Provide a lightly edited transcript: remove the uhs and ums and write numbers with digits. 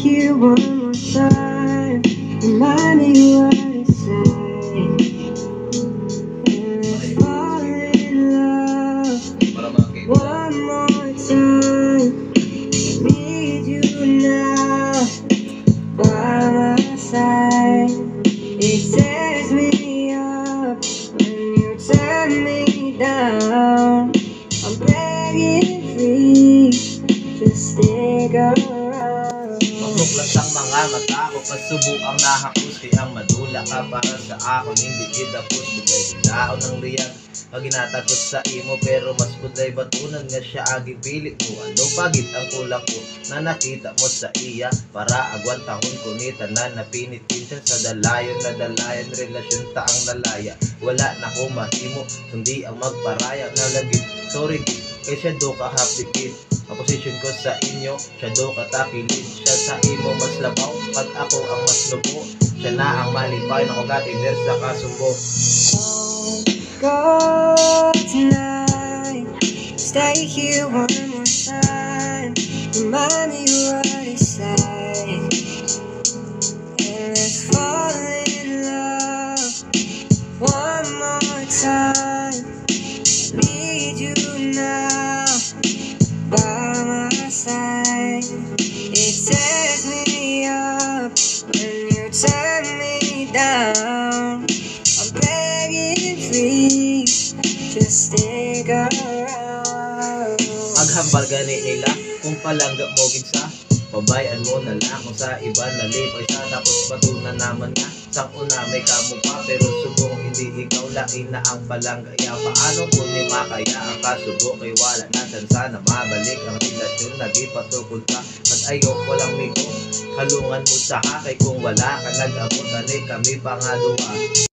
here one more time. Remind me what I say. And let's fall in love one more time. Need you now by my side. It tears me up when you turn me down. I'm begging please, just stick around. Magbuklas ang mga mata ko, pasubukang nahakos, kayang madula ka para sa akin. Hindi gidapos, bugay daon ng riyang pag ginatagos sa imo, pero mas buday batunan nga siya aging pilit mo. Ano pagit ang kulang ko na nakita mo sa iya, para agwan tahon ko ni tanan na pinitin siya sa dalayon na dalayan, relasyon ta ang nalaya. Wala na ko mahimo kundi ang magparaya na lagi. Sorry kay siya do ka happy kid. Ang posisyon ko sa inyo, siya do katapilid. Siya sa imo mas labaw, pag ako ang mas lubo. Siya na ang malipay na kugatinder sa kasumbo. Go tonight, stay here one more time. Remind me what I say. And let's fall in love one more time. Need you now by my side. It tears me up when you turn me down. I'm begging please, just stick around. Maghambal gani nila kung palangga mo ginsa, pabayaan mo na lang kung sa iba nalipay sa, tapos patunan naman nga sang una may kamo pa, pero subong hindi ikaw lain na ang palangga. Ya paano kung ni makaya ang kasubo, kay wala na sana mabalik ang relasyon na di patukod ka. At ayok walang migo, halungan mo sa hakay kung wala ka nag-abot, kami pa nga duwa.